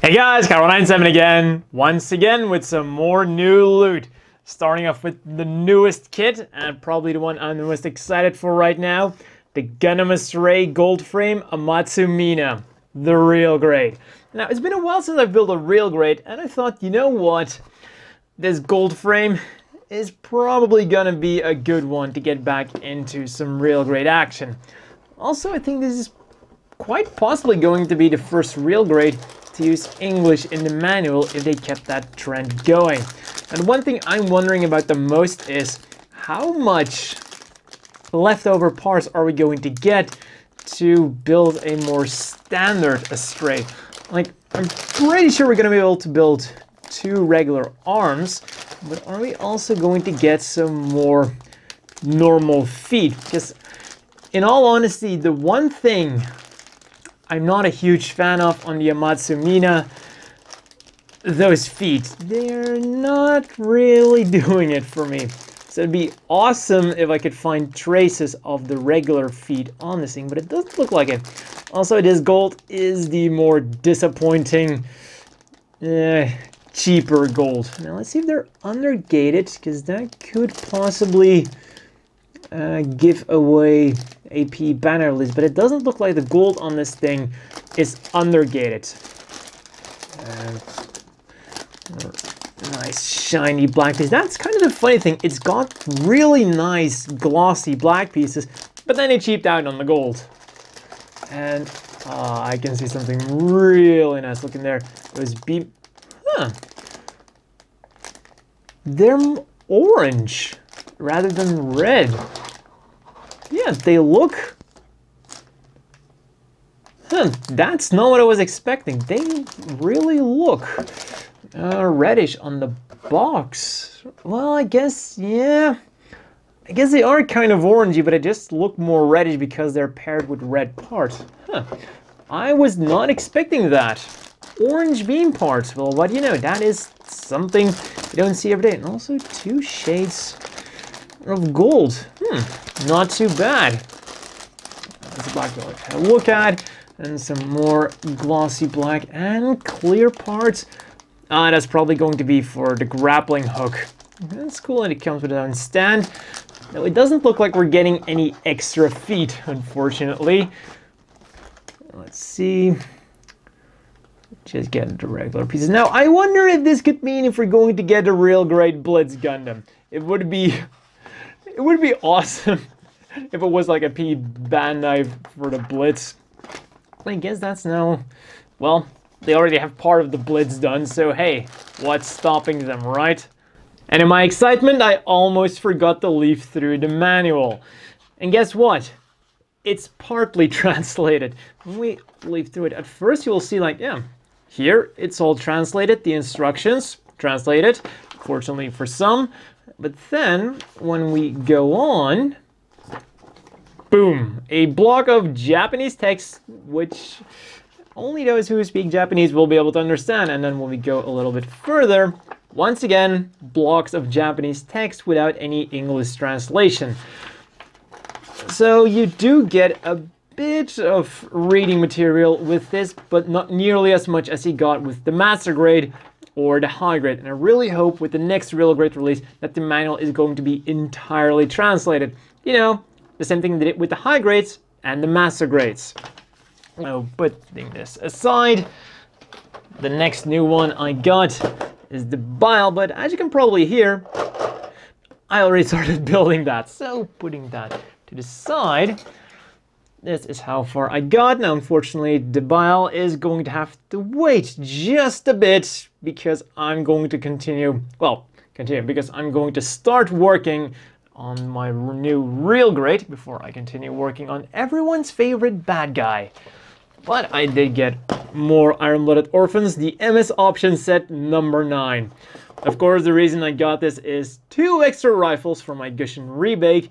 Hey guys, Carol97 again, once again with some more new loot. Starting off with the newest kit, and probably the one I'm the most excited for right now, the Gundam Ray Gold Frame Amatsu Mina, the real grade. Now, it's been a while since I've built a real grade, and I thought, you know what? This gold frame is probably gonna be a good one to get back into some real grade action. Also, I think this is quite possibly going to be the first real grade to use English in the manual if they kept that trend going. And one thing I'm wondering about the most is how much leftover parts are we going to get to build a more standard Astray. Like, I'm pretty sure we're going to be able to build 2 regular arms, but are we also going to get some more normal feet? Because in all honesty, the one thing I'm not a huge fan of on the Amatsu Mina, those feet, they're not really doing it for me. So it'd be awesome if I could find traces of the regular feet on this thing, but it doesn't look like it. Also, this gold is the more disappointing, cheaper gold. Now let's see if they're undergated, because that could possibly give away AP banner list, but it doesn't look like the gold on this thing is undergated. Nice shiny black piece. That's kind of the funny thing. It's got really nice glossy black pieces, but then it cheaped out on the gold. And I can see something really nice looking there. Those beam. Huh. They're orange rather than red. Yeah, they look... Huh, that's not what I was expecting. They really look reddish on the box. Well, I guess, yeah. I guess they are kind of orangey, but they just look more reddish because they're paired with red parts. Huh. I was not expecting that. Orange beam parts. Well, what do you know? That is something you don't see every day. And also 2 shades of gold. Not too bad. That's a black gold to look at, and some more glossy black and clear parts. That's probably going to be for the grappling hook. That's cool, and it comes with its own stand. Now, it doesn't look like we're getting any extra feet, unfortunately. Let's see. Just get the regular pieces. Now, I wonder if this could mean if we're going to get a real great Blitz Gundam. It would be awesome if it was like a P Bandai for the Blitz. I guess that's now, well, they already have part of the Blitz done, so hey, what's stopping them, right? And in my excitement, I almost forgot to leaf through the manual. And guess what? It's partly translated. When we leaf through it, at first you will see like, yeah, here it's all translated, the instructions translated, fortunately for some. But then, when we go on, boom, a block of Japanese text, which only those who speak Japanese will be able to understand. And then when we go a little bit further, once again, blocks of Japanese text without any English translation. So you do get a bit of reading material with this, but not nearly as much as you got with the Master Grade or the high grade. And I really hope with the next real grade release that the manual is going to be entirely translated. You know, the same thing they did with the high grades and the master grades. Now, putting this aside, the next new one I got is the bile, but as you can probably hear, I already started building that. So putting that to the side, this is how far I got. Now, unfortunately, the bile is going to have to wait just a bit because I'm going to continue because I'm going to start working on my new real grade before I continue working on everyone's favorite bad guy. But I did get more Iron-Blooded Orphans, the MS option set number 9. Of course, the reason I got this is 2 extra rifles for my Gushin rebake.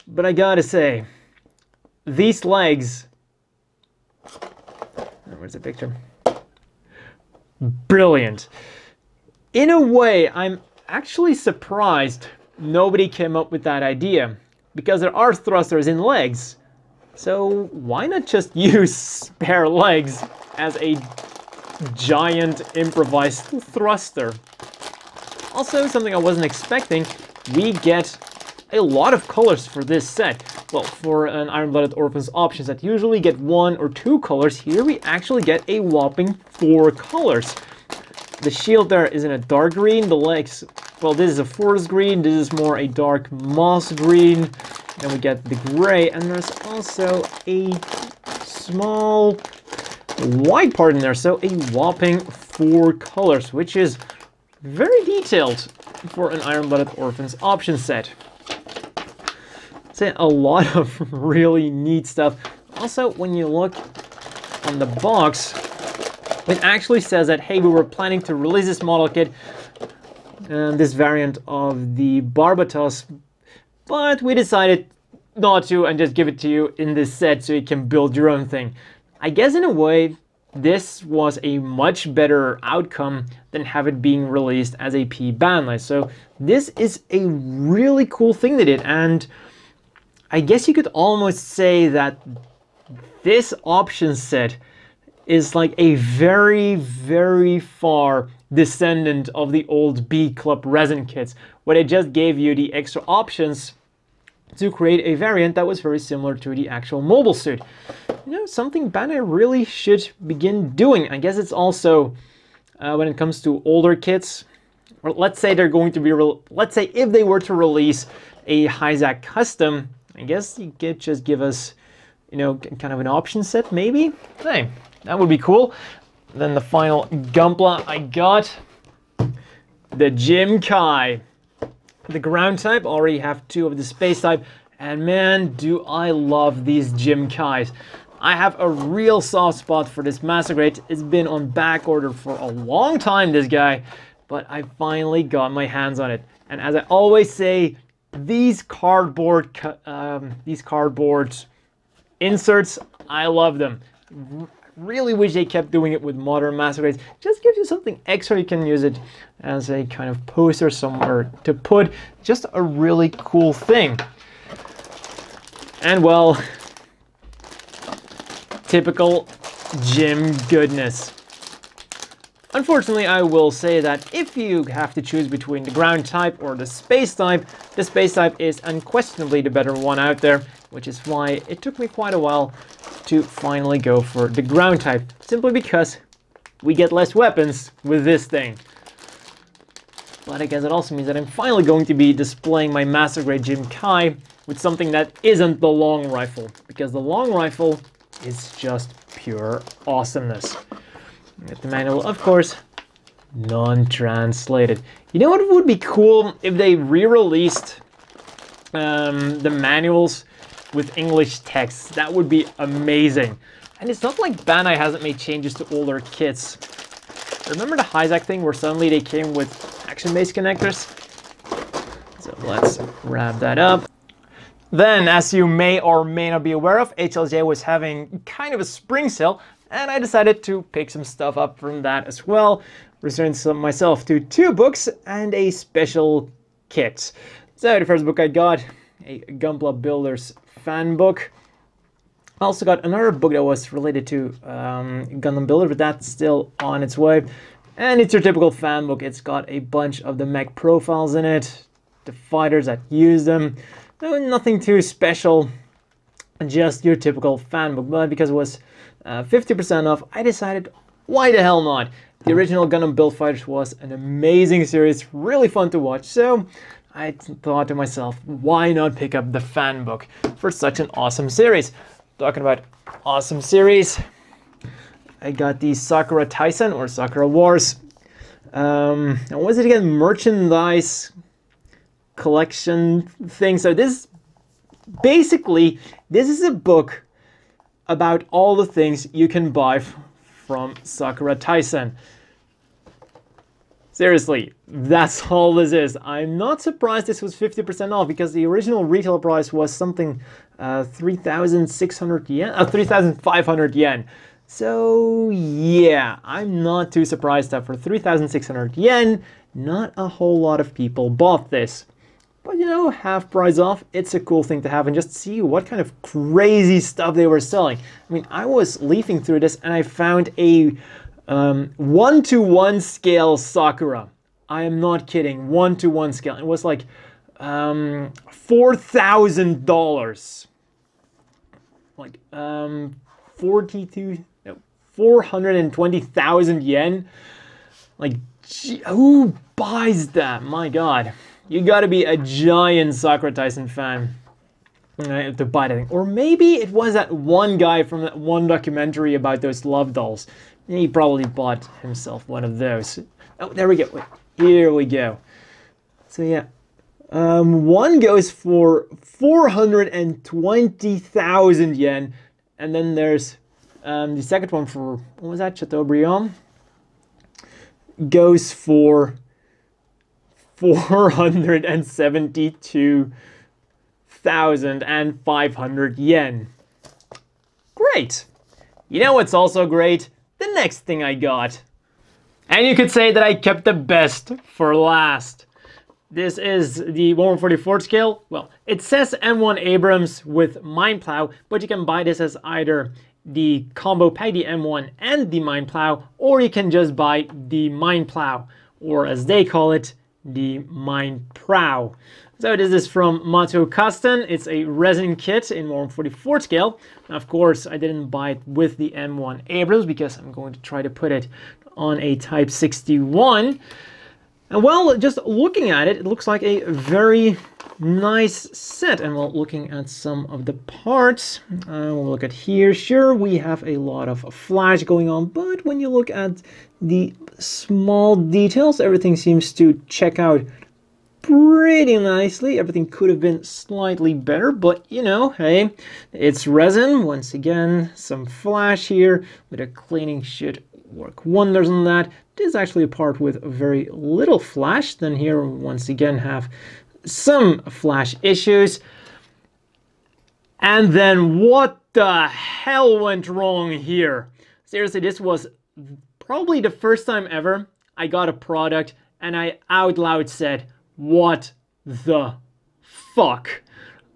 But I gotta say, these legs... Where's the picture? Brilliant. In a way, I'm actually surprised nobody came up with that idea because there are thrusters in legs. So why not just use spare legs as a giant improvised thruster? Also, something I wasn't expecting, we get a lot of colors for this set. Well, for an Iron-Blooded Orphans option set, usually get 1 or 2 colors. Here we actually get a whopping 4 colors. The shield there is in a dark green, the legs, well, this is a forest green, this is more a dark moss green. Then we get the gray, and there's also a small white part in there, so a whopping 4 colors, which is very detailed for an Iron-Blooded Orphans option set. So a lot of really neat stuff. Also, when you look on the box, it actually says that, hey, we were planning to release this model kit, this variant of the Barbatos, but we decided not to and just give it to you in this set so you can build your own thing. I guess in a way, this was a much better outcome than have it being released as a P ban list. So this is a really cool thing they did, and I guess you could almost say that this option set is like a very, very far descendant of the old B Club resin kits, where they just gave you the extra options to create a variant that was very similar to the actual mobile suit. You know, something Bandai really should begin doing. I guess it's also, when it comes to older kits, or let's say they're going to be, let's say if they were to release a Hyzak custom, I guess you could just give us, you know, kind of an option set maybe? Hey, that would be cool. Then the final Gunpla I got, the Jim Kai. The ground type, already have 2 of the space type, and man, do I love these Jim Kais. I have a real soft spot for this Master Grade. It's been on back order for a long time, this guy, but I finally got my hands on it. And as I always say, these cardboard inserts, I love them. Really wish they kept doing it with modern Master Grades. Just gives you something extra. You can use it as a kind of poster somewhere to put. Just a really cool thing. And well, typical Jim goodness. Unfortunately, I will say that if you have to choose between the ground type or the space type is unquestionably the better one out there, which is why it took me quite a while to finally go for the ground type, simply because we get less weapons with this thing. But I guess it also means that I'm finally going to be displaying my Master Grade Jim Kai with something that isn't the long rifle, because the long rifle is just pure awesomeness. Get the manual, of course, non-translated. You know what would be cool if they re-released the manuals with English text? That would be amazing. And it's not like Bandai hasn't made changes to older kits. Remember the Hyzak thing where suddenly they came with action-based connectors? So let's wrap that up. Then, as you may or may not be aware of, HLJ was having kind of a spring sale, and I decided to pick some stuff up from that as well, returning myself to 2 books and a special kit. So the first book I got, a Gunpla Builders fan book. I also got another book that was related to Gundam Builder, but that's still on its way. And it's your typical fan book. It's got a bunch of the mech profiles in it, the fighters that use them. No, nothing too special, just your typical fan book. But because it was 50% off, I decided, why the hell not? The original Gundam Build Fighters was an amazing series, really fun to watch, so I thought to myself, why not pick up the fan book for such an awesome series? Talking about awesome series, I got the Sakura Taisen, or Sakura Wars. And what was it again? Merchandise collection thing. So this, basically, this is a book about all the things you can buy from Sakura Taisen. Seriously, that's all this is. I'm not surprised this was 50% off, because the original retail price was something 3,600 yen, 3,500 yen. So yeah, I'm not too surprised that for 3,600 yen, not a whole lot of people bought this. But you know, half price off, it's a cool thing to have, and just see what kind of crazy stuff they were selling. I mean, I was leafing through this and I found a 1-to-1 scale Sakura. I am not kidding, 1-to-1 scale. It was like $4,000. Like 420,000 yen. Like, gee, who buys that? My God. You gotta be a giant Sakura Tyson fan to buy that thing. Or maybe it was that one guy from that one documentary about those love dolls. He probably bought himself one of those. Oh, there we go. Wait, here we go. So yeah, one goes for 420,000 yen, and then there's the second one for, what was that, Chateaubriand? Goes for 472,500 yen. Great. You know what's also great? The next thing I got. And you could say that I kept the best for last. This is the 1/44 scale. Well, it says M1 Abrams with Mine Plow, but you can buy this as either the combo pack, the M1 and the Mine Plow, or you can just buy the Mine Plow, or as they call it, the Mine Prow. So this is from Matsuo Kasten. It's a resin kit in 1/44 scale. Of course, I didn't buy it with the M1 Abrams because I'm going to try to put it on a Type 61. And well, just looking at it, it looks like a very nice set. And while looking at some of the parts, we'll look at here. Sure, we have a lot of flash going on, but when you look at the small details, everything seems to check out pretty nicely. Everything could have been slightly better, but you know, hey, it's resin. Once again, some flash here, but a cleaning should work wonders on that. This is actually a part with very little flash. Then here, once again, have some flash issues. And then what the hell went wrong here? Seriously, this was probably the first time ever I got a product and I out loud said, what the fuck?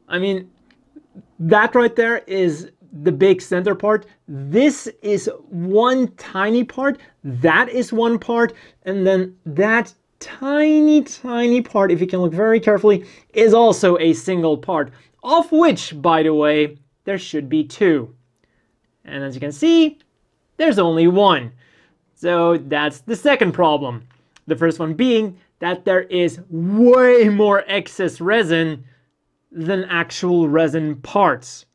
I mean, that right there is the big center part. This is one tiny part. That is one part. And then that tiny part, if you can look very carefully, is also a single part, of which, by the way, there should be two. And as you can see, there's only one. So that's the second problem. The first one being that there is way more excess resin than actual resin parts.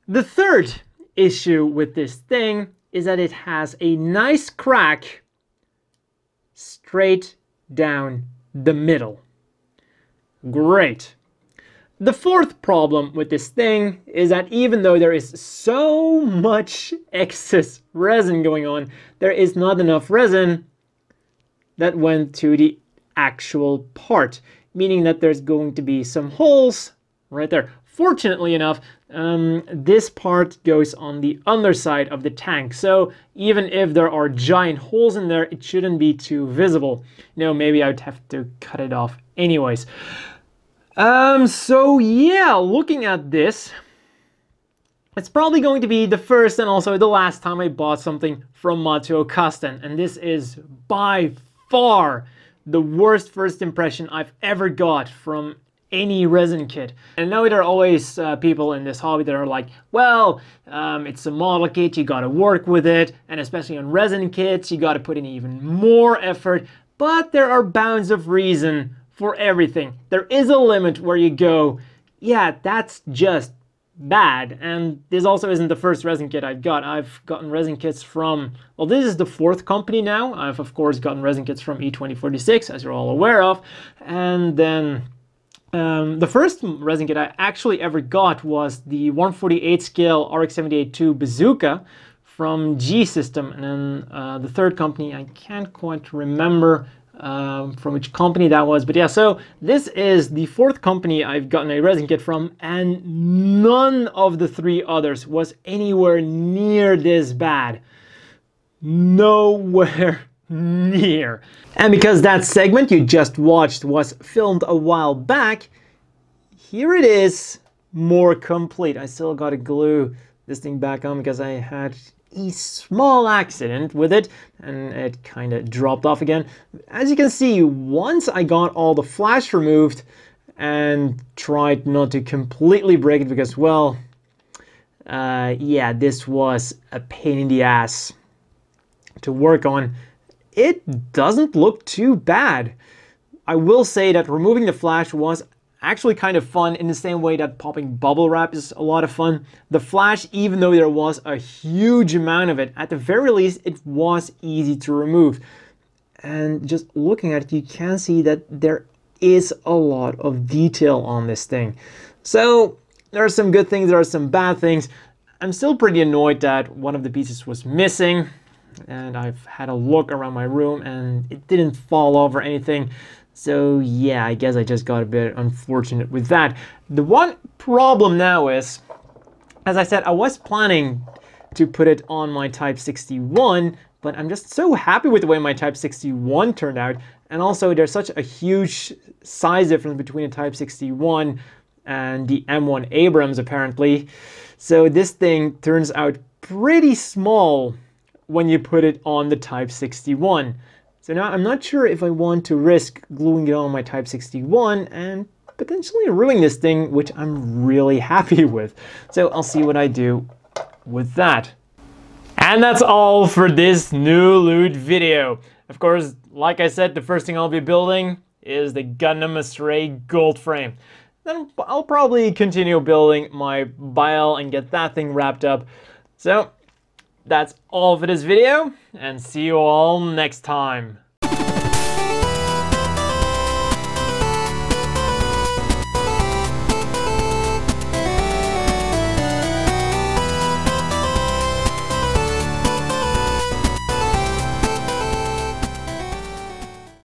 The third issue with this thing is that it has a nice crack straight down the middle. Great. The fourth problem with this thing is that even though there is so much excess resin going on, there is not enough resin that went to the actual part, meaning that there's going to be some holes right there. Fortunately enough, this part goes on the underside of the tank, so even if there are giant holes in there, it shouldn't be too visible. You know, maybe I'd have to cut it off anyways. So yeah, looking at this, it's probably going to be the first and also the last time I bought something from Matsuo Kasten, and this is by far the worst first impression I've ever got from any resin kit. And I know there are always people in this hobby that are like, well, it's a model kit, you gotta work with it, and especially on resin kits, you gotta put in even more effort, but there are bounds of reason for everything. There is a limit where you go, yeah, that's just bad. And this also isn't the first resin kit I've got. I've gotten resin kits from, well, this is the fourth company now. I've of course gotten resin kits from E2046, as you're all aware of. And then the first resin kit I actually ever got was the 1/48 scale RX-78-2 Bazooka from G System. And then the third company, I can't quite remember from which company that was, but yeah, so this is the fourth company I've gotten a resin kit from, and none of the three others was anywhere near this bad. Nowhere near. And because that segment you just watched was filmed a while back, here it is, more complete. I still gotta glue this thing back on because I had a small accident with it and it kind of dropped off again. As you can see, once I got all the flash removed and tried not to completely break it because, well, yeah, this was a pain in the ass to work on. It doesn't look too bad. I will say that removing the flash was actually kind of fun in the same way that popping bubble wrap is a lot of fun. The flash, even though there was a huge amount of it, at the very least it was easy to remove. And just looking at it, you can see that there is a lot of detail on this thing. So there are some good things, there are some bad things. I'm still pretty annoyed that one of the pieces was missing, and I've had a look around my room and it didn't fall off or anything. So yeah, I guess I just got a bit unfortunate with that. The one problem now is, as I said, I was planning to put it on my Type 61, but I'm just so happy with the way my Type 61 turned out. And also there's such a huge size difference between a Type 61 and the M1 Abrams apparently. So this thing turns out pretty small when you put it on the Type 61. So now I'm not sure if I want to risk gluing it on my Type 61 and potentially ruining this thing, which I'm really happy with. So I'll see what I do with that. And that's all for this new loot video. Of course, like I said, the first thing I'll be building is the Gundam Astray gold frame. Then I'll probably continue building my Bile and get that thing wrapped up. So that's all for this video, and see you all next time.